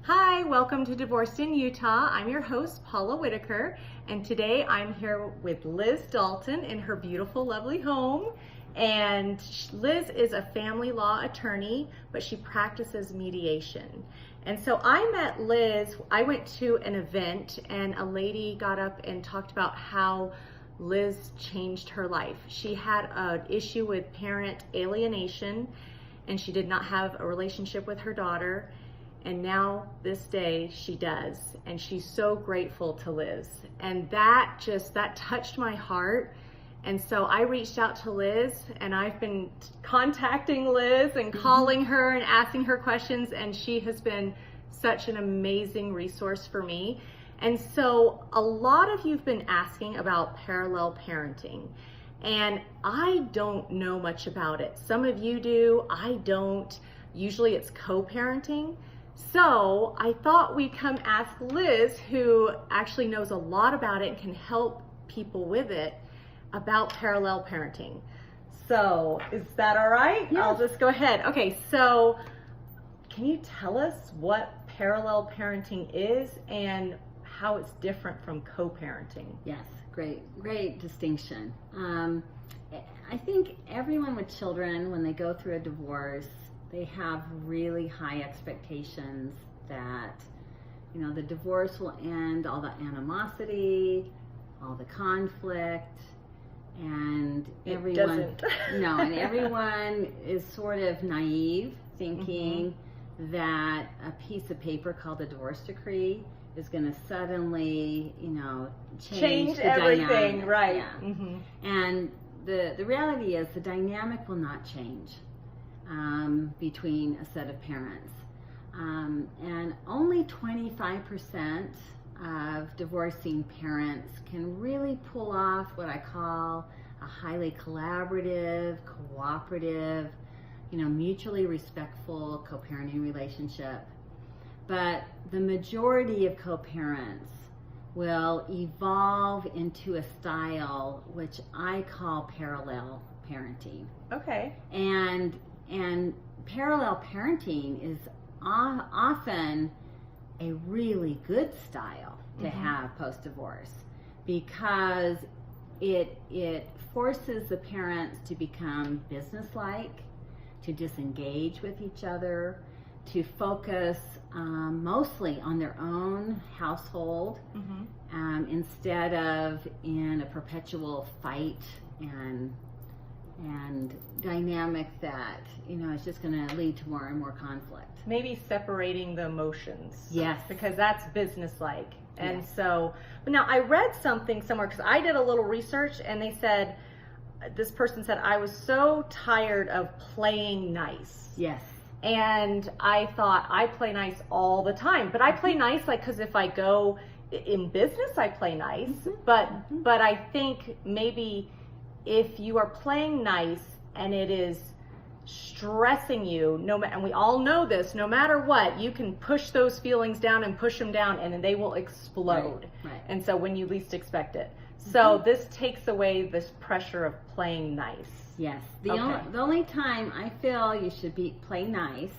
Hi, welcome to Divorced in Utah. I'm your host, Paula Whitaker, and today I'm here with Liz Dalton in her beautiful, lovely home. And Liz is a family law attorney, but she practices mediation. And so I met Liz, I went to an event and a lady got up and talked about how Liz changed her life. She had an issue with parent alienation and she did not have a relationship with her daughter. And now this day she does. And she's so grateful to Liz. And that touched my heart. And so I reached out to Liz and I've been contacting Liz and calling her and asking her questions. And she has been such an amazing resource for me. And so a lot of you've been asking about parallel parenting. And I don't know much about it. Some of you do, I don't. Usually it's co-parenting. So I thought we'd come ask Liz, who actually knows a lot about it and can help people with it, about parallel parenting. So is that all right? Yes. I'll just go ahead. Okay, so can you tell us what parallel parenting is and how it's different from co-parenting? Yes, great distinction. I think everyone with children, when they go through a divorce, they have really high expectations that, the divorce will end all the animosity, all the conflict, and everyone, and everyone is sort of naive, thinking that a piece of paper called a divorce decree is going to suddenly, change the everything, dynamic. right? Yeah. And the reality is the dynamic will not change between a set of parents. And only 25% of divorcing parents can really pull off what I call a highly collaborative, cooperative, mutually respectful co-parenting relationship. But the majority of co-parents will evolve into a style which I call parallel parenting. Okay. And parallel parenting is often a really good style to have post-divorce, because it forces the parents to become businesslike, to disengage with each other, to focus mostly on their own household instead of in a perpetual fight and dynamic that is just going to lead to more and more conflict. Maybe separating the emotions. Yes. Because that's businesslike. And Yes. so, but now I read something somewhere, because I did a little research, and they said, this person said, I was so tired of playing nice. Yes. And I thought, I play nice all the time. But I play nice, like, because if I go in business, I play nice. But I think maybe if you are playing nice and it is stressing you, and we all know this, no matter what, you can push those feelings down and push them down, and then they will explode. Right. And so when you least expect it. So this takes away this pressure of playing nice. Yes. The only time I feel you should play nice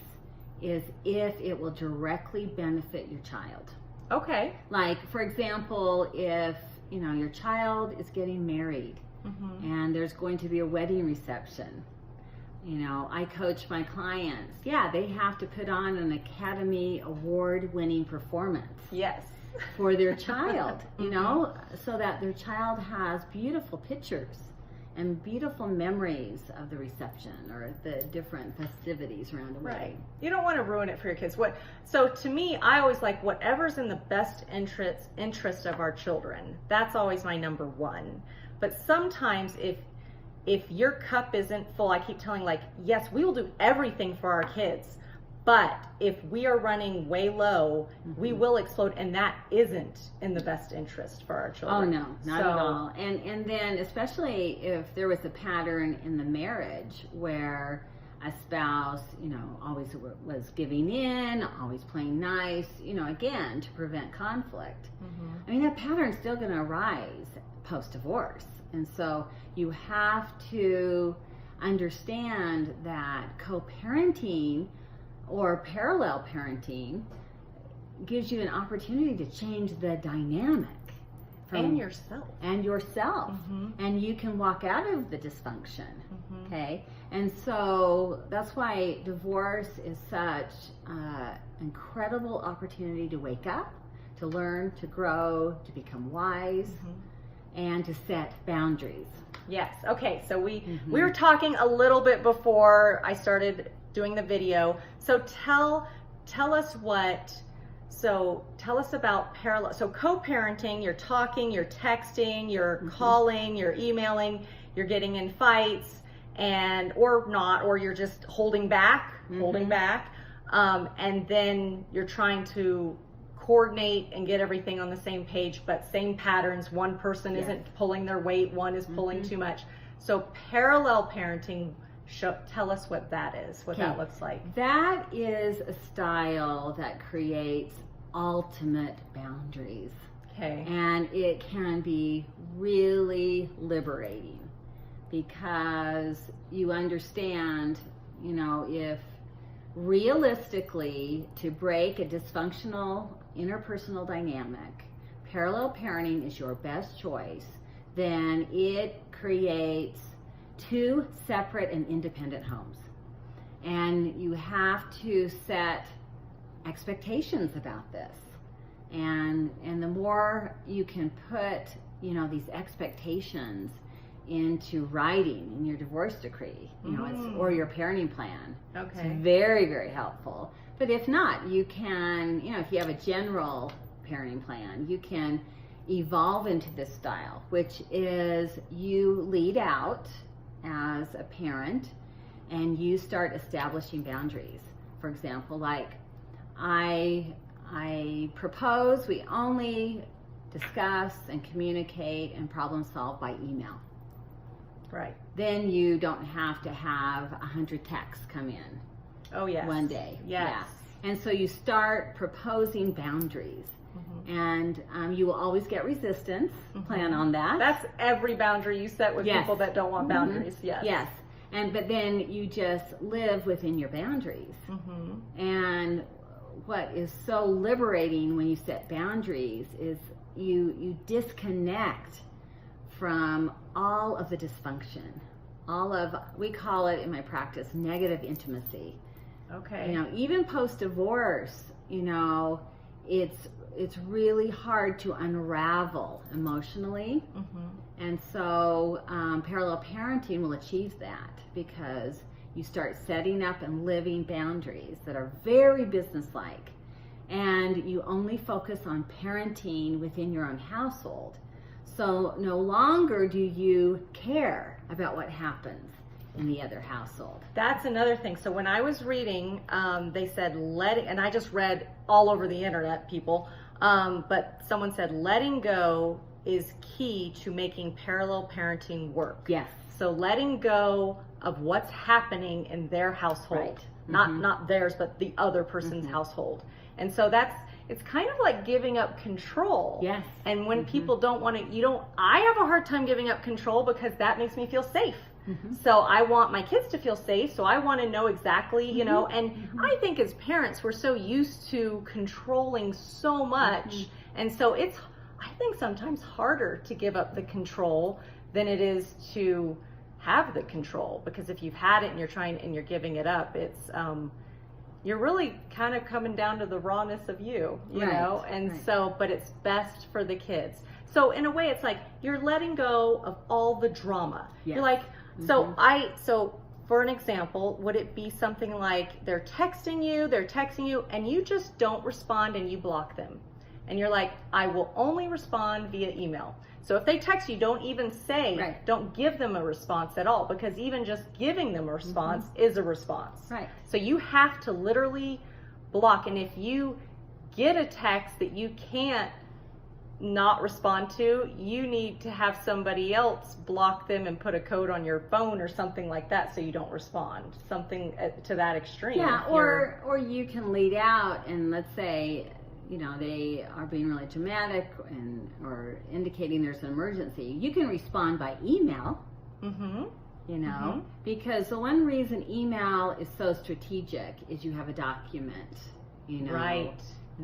is if it will directly benefit your child. Okay. Like, for example, if your child is getting married and there's going to be a wedding reception. I coach my clients. Yeah, they have to put on an Academy Award-winning performance. Yes. For their child, so that their child has beautiful pictures and beautiful memories of the reception or the different festivities around the wedding. Right. You don't want to ruin it for your kids. So to me, I always like whatever's in the best interest of our children. That's always my number one. But sometimes if your cup isn't full, I keep telling, yes, we will do everything for our kids. But if we are running way low, we will explode, and that isn't in the best interest for our children. Oh no, not at all. And then especially if there was a pattern in the marriage where a spouse, always was giving in, always playing nice, again, to prevent conflict. I mean, that pattern's still going to arise post-divorce. And so you have to understand that co-parenting or parallel parenting gives you an opportunity to change the dynamic. And yourself. And yourself. Mm-hmm. And you can walk out of the dysfunction. Mm-hmm. Okay? And so that's why divorce is such an incredible opportunity to wake up, to learn, to grow, to become wise, and to set boundaries. Yes. Okay. So we Mm-hmm. were talking a little bit before I started doing the video. So tell us what. So tell us about parallel. So co-parenting. You're talking. You're texting. You're calling. You're emailing. You're getting in fights, and or not, or you're just holding back, and then you're trying to coordinate and get everything on the same page, but same patterns. One person isn't pulling their weight, one is pulling too much. So parallel parenting, tell us what that is, what that looks like. That is a style that creates ultimate boundaries. Okay. And it can be really liberating because you understand, if realistically, to break a dysfunctional interpersonal dynamic, parallel parenting is your best choice, then it creates two separate and independent homes. And you have to set expectations about this. And the more you can put, these expectations into writing in your divorce decree, or your parenting plan. Okay. It's very, very helpful. But if not, you can, if you have a general parenting plan, you can evolve into this style, which is you lead out as a parent and you start establishing boundaries. For example, like I propose we only discuss and communicate and problem solve by email. Right. Then you don't have to have 100 texts come in. Oh, yes. One day. Yes. Yeah. And so you start proposing boundaries. And you will always get resistance. Plan on that. That's every boundary you set with people that don't want boundaries. Yes. Yes. But then you just live within your boundaries. And what is so liberating when you set boundaries is you disconnect from all of the dysfunction, we call it in my practice negative intimacy. Okay. Even post-divorce, it's really hard to unravel emotionally. And so parallel parenting will achieve that because you start setting up and living boundaries that are very businesslike, and you only focus on parenting within your own household. So no longer do you care about what happens in the other household. That's another thing. So when I was reading, they said and I just read all over the internet, people, but someone said letting go is key to making parallel parenting work. Yes. So letting go of what's happening in their household, not theirs, but the other person's household. And so it's kind of like giving up control. Yes. And when people don't want to, I have a hard time giving up control because that makes me feel safe. So I want my kids to feel safe. So I want to know exactly, and I think as parents, we're so used to controlling so much. And so it's, I think sometimes harder to give up the control than it is to have the control, because if you've had it and you're giving it up, it's, you're really kind of coming down to the rawness of you know? And so, but it's best for the kids. So in a way, it's like you're letting go of all the drama. You're like, so for an example, would it be something like they're texting you, and you just don't respond and you block them. And you're like, I will only respond via email. So if they text you, don't even say, don't give them a response at all, because even just giving them a response is a response. Right. So you have to literally block. And if you get a text that you can't not respond to, you need to have somebody else block them and put a code on your phone or something like that so you don't respond. Something to that extreme. Yeah, or you can lead out and let's say, they are being really dramatic or indicating there's an emergency. You can respond by email, because the one reason email is so strategic is you have a document, Right.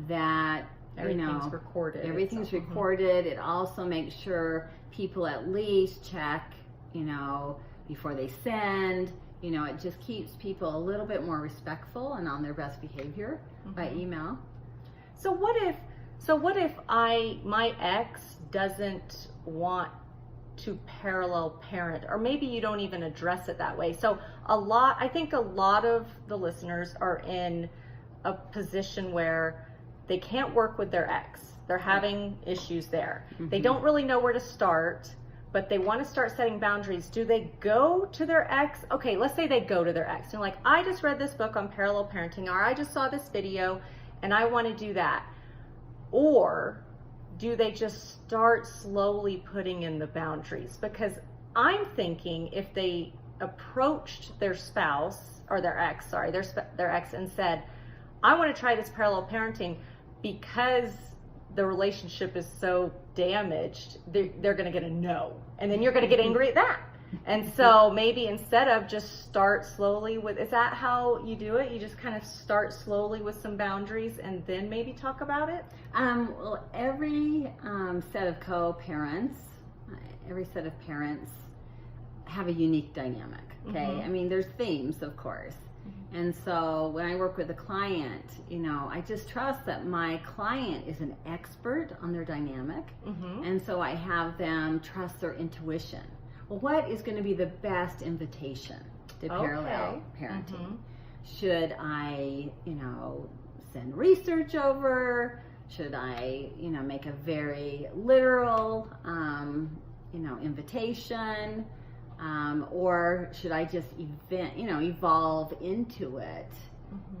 that, Everything's recorded. Everything's recorded. It also makes sure people at least check, before they send. It just keeps people a little bit more respectful and on their best behavior by email. So what if my ex doesn't want to parallel parent, or maybe you don't even address it that way. So I think a lot of the listeners are in a position where they can't work with their ex. They're having issues there. They don't really know where to start, but they want to start setting boundaries. Do they go to their ex? Okay, let's say they go to their ex. They're like, I just read this book on parallel parenting, or I just saw this video and I want to do that. Or do they just start slowly putting in the boundaries? Because I'm thinking if they approached their spouse, or their ex, and said, I want to try this parallel parenting because the relationship is so damaged, they're going to get a no. And then you're going to get angry at that. And so maybe instead of just start slowly with, is that how you do it? You just kind of start slowly with some boundaries and then maybe talk about it? Well, every set of co-parents, every set of parents have a unique dynamic, okay? I mean, there's themes, of course. And so when I work with a client, I just trust that my client is an expert on their dynamic. And so I have them trust their intuition. Well, what is going to be the best invitation to parallel parenting? Should I, send research over? Should I, make a very literal, invitation? Or should I just evolve into it?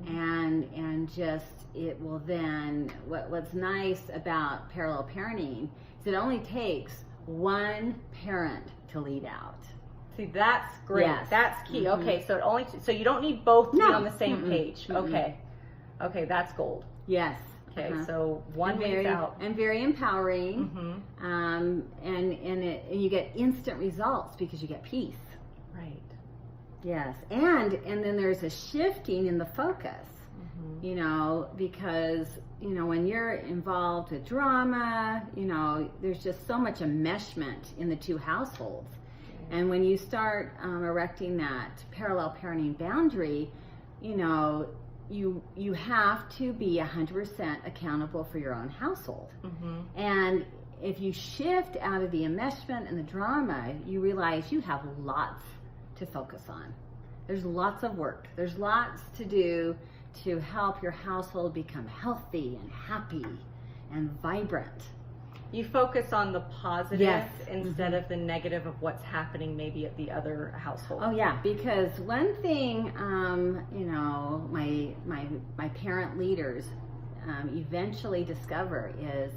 And just, it will then, what's nice about parallel parenting is it only takes one parent to lead out. See, that's great. Yes. That's key. Okay, so you don't need both to be on the same page. Okay, that's gold. Yes. Okay, so one leads out. And very empowering. And you get instant results because you get peace. Right. Yes. And then there's a shifting in the focus. Because when you're involved with drama, there's just so much enmeshment in the two households. And when you start erecting that parallel parenting boundary, you have to be 100% accountable for your own household. And if you shift out of the enmeshment and the drama, you realize you have lots to focus on. There's lots of work. There's lots to do to help your household become healthy and happy and vibrant. You focus on the positive instead of the negative of what's happening maybe at the other household. Oh yeah, because one thing, my parent leaders eventually discover is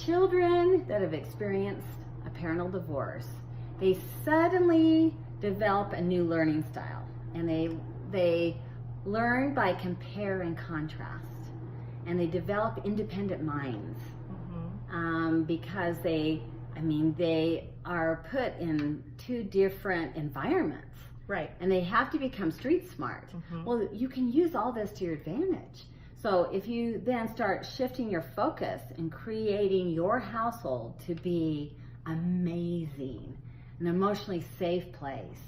children that have experienced a parental divorce, they suddenly develop a new learning style, and they learn by compare and contrast, and they develop independent minds. Because they are put in two different environments. Right. And they have to become street smart. Well, you can use all this to your advantage. So if you then start shifting your focus and creating your household to be amazing, an emotionally safe place,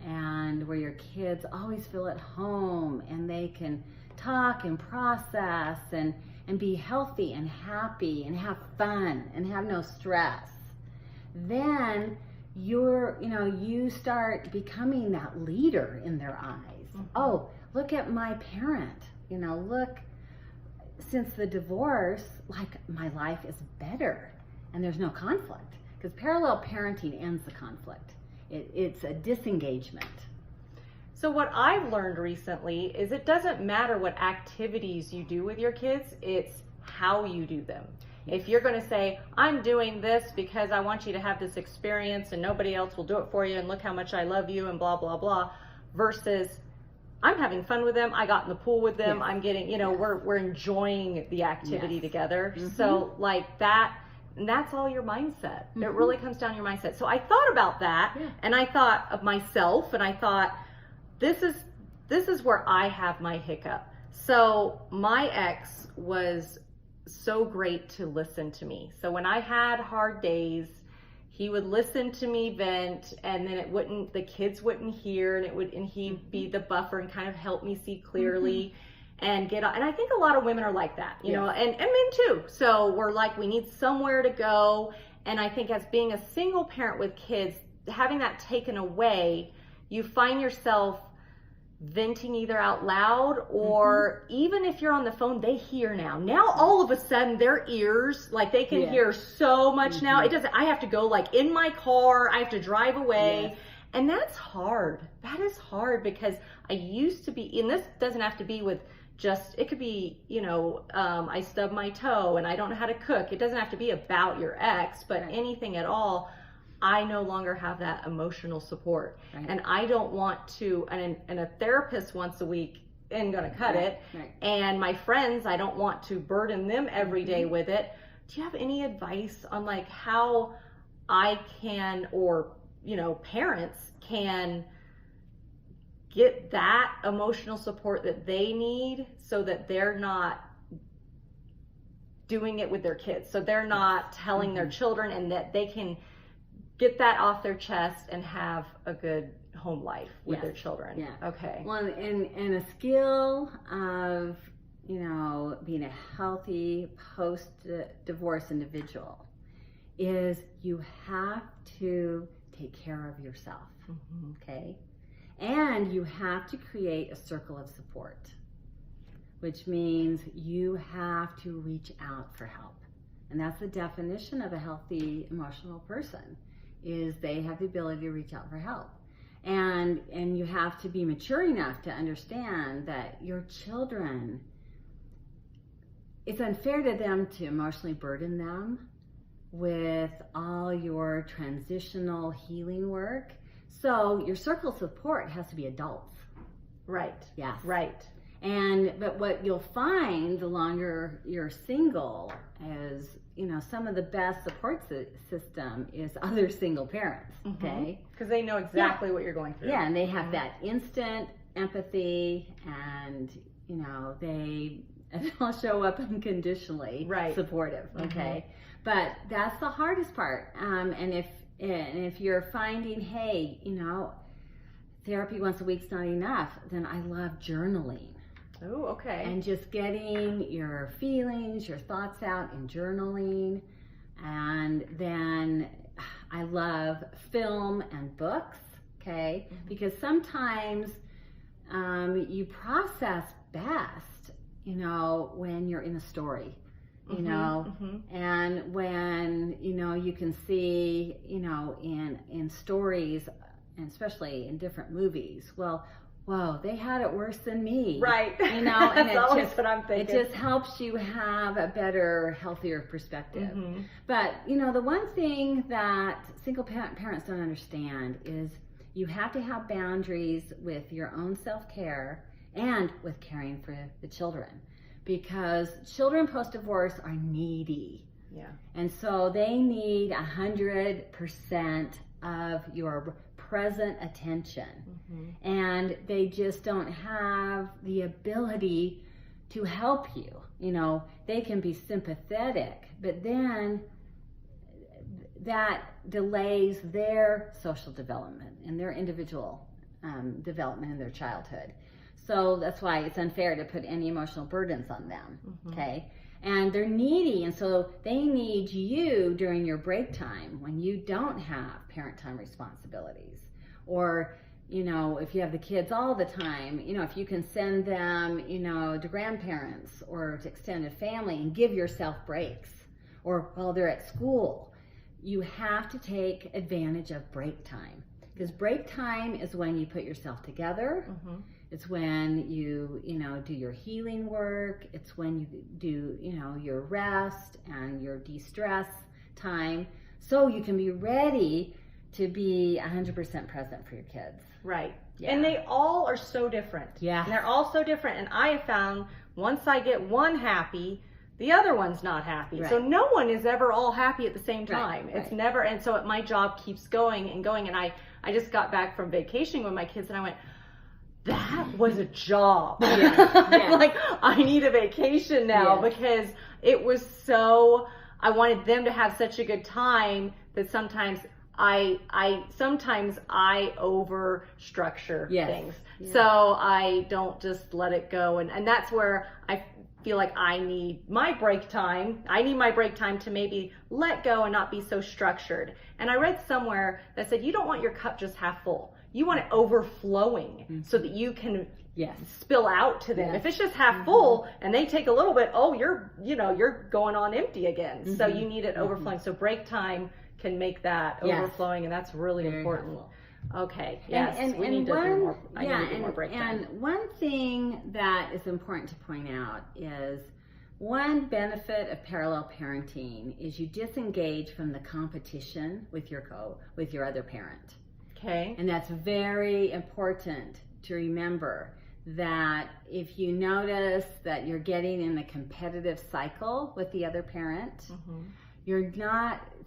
and where your kids always feel at home and they can talk and process and be healthy and happy and have fun and have no stress, then you start becoming that leader in their eyes. Oh, look at my parent. Look, since the divorce, like, my life is better and there's no conflict, because parallel parenting ends the conflict. It's a disengagement. So what I've learned recently is it doesn't matter what activities you do with your kids, it's how you do them. If you're going to say, I'm doing this because I want you to have this experience and nobody else will do it for you and look how much I love you and blah, blah, blah, versus I'm having fun with them, I got in the pool with them, I'm getting, we're enjoying the activity together. So like that, and that's all your mindset. It really comes down to your mindset. So I thought about that and I thought of myself and I thought, this is where I have my hiccup. So my ex was so great to listen to me. So when I had hard days, he would listen to me vent, and then the kids wouldn't hear, and he'd be the buffer and kind of help me see clearly and get on. And I think a lot of women are like that, you know, and men too. So we're like, we need somewhere to go. And I think as being a single parent with kids, having that taken away, you find yourself venting either out loud or even if you're on the phone, they hear now. Now all of a sudden their ears, like they can hear so much now. It doesn't, I have to go like in my car, I have to drive away. And that's hard. That is hard because I used to be, and this doesn't have to be with just, it could be, you know, I stubbed my toe and I don't know how to cook. It doesn't have to be about your ex, but anything at all. I no longer have that emotional support. And I don't want to, and a therapist once a week isn't gonna cut it. And my friends, I don't want to burden them every day with it. Do you have any advice on like how I can, or, you know, parents can get that emotional support that they need so that they're not doing it with their kids? So they're not telling their children, and that they can get that off their chest and have a good home life with their children. Okay. Well, and a skill of, you know, being a healthy post-divorce individual is you have to take care of yourself, okay? And you have to create a circle of support, which means you have to reach out for help. And that's the definition of a healthy emotional person, is they have the ability to reach out for help. And you have to be mature enough to understand that your children, it's unfair to them to emotionally burden them with all your transitional healing work. So your circle of support has to be adults. Right. Yes. Right. But what you'll find the longer you're single is, you know, some of the best support system is other single parents, okay? Because they know exactly what you're going through. Yeah, and they have that instant empathy, and, you know, they'll show up unconditionally supportive, okay? But that's the hardest part. And if you're finding, hey, you know, therapy once a week's not enough, then I love journaling. Oh, okay. And just getting your feelings, your thoughts out in journaling. And then I love film and books, okay? Because sometimes you process best, you know, when you're in a story, you know, and when, you know, you can see, you know, in stories, and especially in different movies, well, whoa, they had it worse than me. Right. You know, and that's always what I'm thinking. It just helps you have a better, healthier perspective. But, you know, the one thing that single parents don't understand is you have to have boundaries with your own self-care and with caring for the children. Because children post-divorce are needy. Yeah. And so they need 100% of your present attention. And they just don't have the ability to help you. You know, they can be sympathetic, but then that delays their social development and their individual development in their childhood. So that's why it's unfair to put any emotional burdens on them, okay? And they're needy, and so they need you during your break time when you don't have parent time responsibilities. Or, you know, if you have the kids all the time, you know, if you can send them, you know, to grandparents or to extended family and give yourself breaks. Or while they're at school, you have to take advantage of break time. Because break time is when you put yourself together. It's when you know, do your healing work. It's when you do, you know, your rest and your de-stress time, so you can be ready to be 100% present for your kids. Right. Yeah. And they all are so different. Yeah. And they're all so different. And I have found once I get one happy, the other one's not happy. Right. So no one is ever all happy at the same time. Right. It's never, and so my job keeps going and going. And I just got back from vacation with my kids, and I went, that was a job. Yeah. Like, I need a vacation now because it was so, I wanted them to have such a good time that sometimes I over structure things. So I don't just let it go. And that's where I feel like I need my break time. I need my break time to maybe let go and not be so structured. And I read somewhere that said, you don't want your cup just half full. You want it overflowing so that you can spill out to them. If it's just half full and they take a little bit, oh, you're going on empty again. So you need it overflowing. So break time can make that overflowing, and that's really important. Helpful. Okay. Yes. We need to do more. I need to do more break time. And one thing that is important to point out is one benefit of parallel parenting is you disengage from the competition with your other parent. Okay. And that's very important to remember, that if you notice that you're getting in a competitive cycle with the other parent,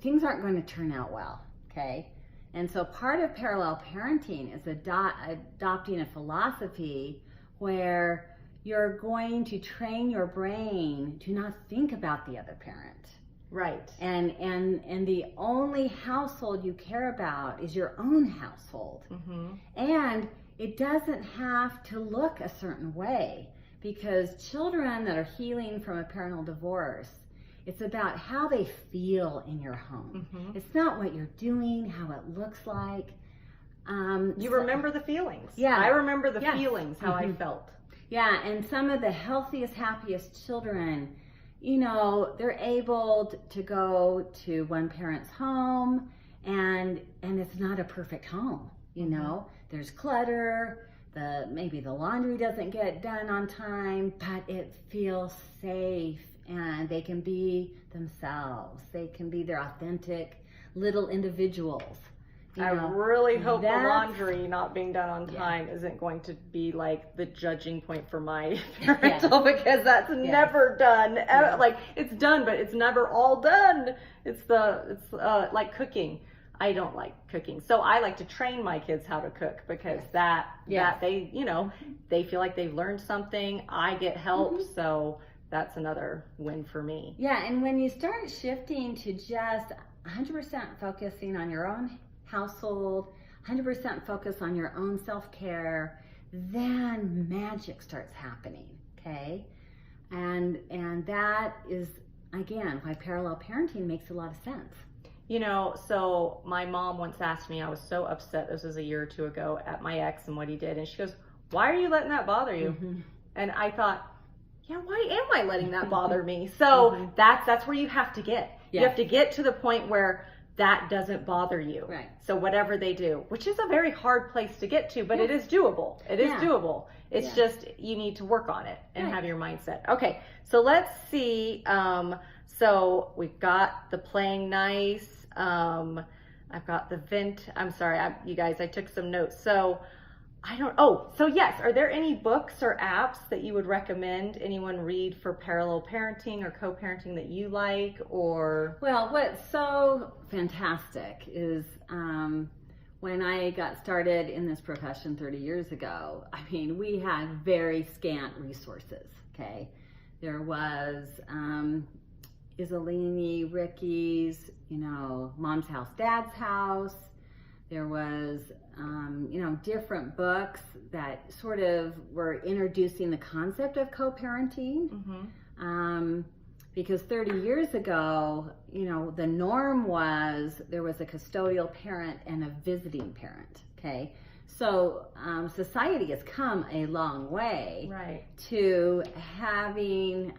things aren't going to turn out well, okay? And so part of parallel parenting is adopting a philosophy where you're going to train your brain to not think about the other parent. Right. And the only household you care about is your own household. And it doesn't have to look a certain way, because children that are healing from a parental divorce, it's about how they feel in your home. It's not what you're doing, how it looks like. You remember the feelings. Yeah. I remember the feelings, how I felt. Yeah, and some of the healthiest, happiest children, they're able to go to one parent's home, and it's not a perfect home, There's clutter, maybe the laundry doesn't get done on time, but it feels safe, and they can be themselves. They can be their authentic little individuals. I really hope the laundry not being done on time isn't going to be like the judging point for my parental, because that's never done. Like, it's done, but it's never all done. It's like cooking. I don't like cooking, so I like to train my kids how to cook, because that they they feel like they've learned something. I get help, so that's another win for me. Yeah, and when you start shifting to just 100% focusing on your own household, 100% focus on your own self-care, then magic starts happening, okay? And that is, again, why parallel parenting makes a lot of sense. So my mom once asked me, I was so upset, this was a year or two ago, at my ex and what he did, and she goes, why are you letting that bother you? And I thought, why am I letting that bother me? So that's where you have to get. You have to get to the point where that doesn't bother you. Right. So whatever they do, which is a very hard place to get to, but it is doable. It is doable. It's just, you need to work on it and have your mindset. Okay, so let's see. So we've got the playing nice. I've got the I'm sorry, you guys, I took some notes. So yes, are there any books or apps that you would recommend anyone read for parallel parenting or co-parenting that you like? Or what's so fantastic is when I got started in this profession 30 years ago, we had very scant resources, okay? There was Isolini, Ricky's, Mom's House, Dad's House. There was, different books that sort of were introducing the concept of co-parenting. Because 30 years ago, the norm was there was a custodial parent and a visiting parent, okay? So society has come a long way to having,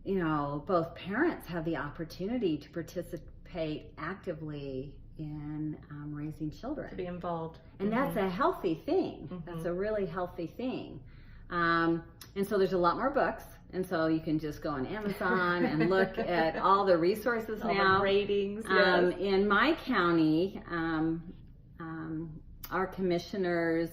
both parents have the opportunity to participate actively in raising children. To be involved. And that's a healthy thing. That's a really healthy thing. And so there's a lot more books. And so you can just go on Amazon and look at all the resources all now. The ratings. In my county, our commissioners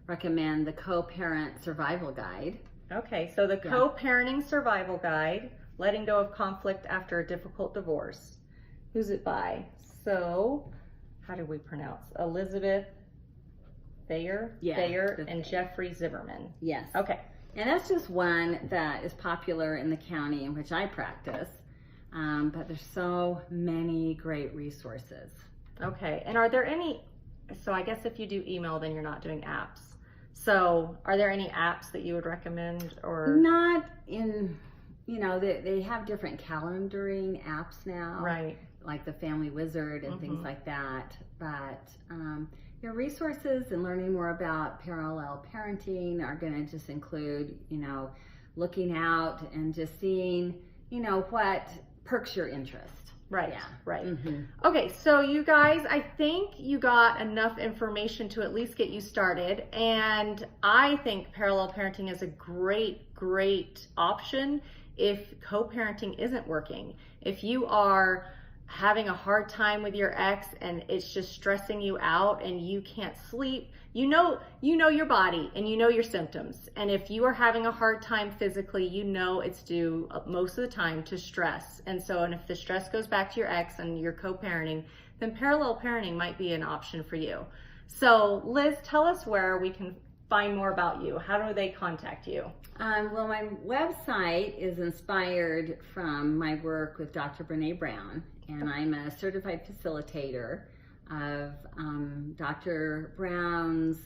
recommend the Co-Parent Survival Guide. Okay, so the Co-Parenting Survival Guide, Letting Go of Conflict After a Difficult Divorce. Who's it by? So, how do we pronounce? Elizabeth Thayer, Yeah, Thayer, the and Thayer. Jeffrey Zimmerman. Yes. Okay. And that's just one that is popular in the county in which I practice. But there's so many great resources. Okay. And are there any, so I guess if you do email, then you're not doing apps. So are there any apps that you would recommend or? Not in, they have different calendaring apps now. Right. Like the Family Wizard and things like that. But your resources and learning more about parallel parenting are going to just include, looking out and just seeing, what perks your interest. Right, Yeah. right. Mm-hmm. Okay, so you guys, I think you got enough information to at least get you started. And I think parallel parenting is a great, great option if co-parenting isn't working. If you are having a hard time with your ex and it's just stressing you out and you can't sleep, you know your body and you know your symptoms. And if you are having a hard time physically, it's due most of the time to stress. And if the stress goes back to your ex and you're co-parenting, then parallel parenting might be an option for you. So Liz, tell us where we can find more about you. How do they contact you? Well, my website is inspired from my work with Dr. Brene Brown, and I'm a certified facilitator of Dr. Brown's,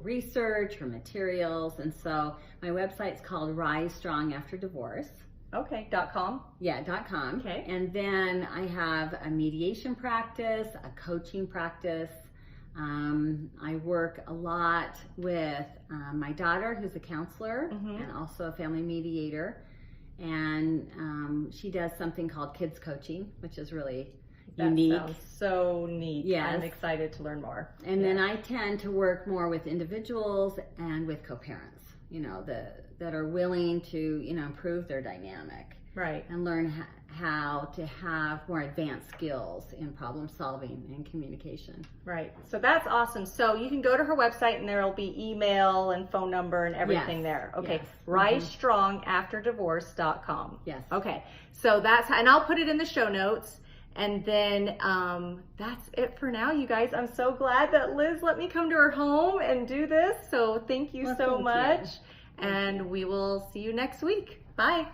research, her materials, and so my website's called Rise Strong After Divorce. Okay, .com. Yeah, .com. Okay. And then I have a mediation practice, a coaching practice. I work a lot with my daughter, who's a counselor and also a family mediator. And she does something called kids coaching, which is really unique. That sounds so neat. Yes. I'm excited to learn more. And then I tend to work more with individuals and with co-parents, that are willing to, improve their dynamic. Right. And learn how to have more advanced skills in problem solving and communication. Right. So that's awesome. So you can go to her website and there will be email and phone number and everything there. Okay. Yes. RiseStrongAfterDivorce.com. Yes. Okay. So and I'll put it in the show notes. And then that's it for now, you guys. I'm so glad that Liz let me come to her home and do this. So thank you so much. And we will see you next week. Bye.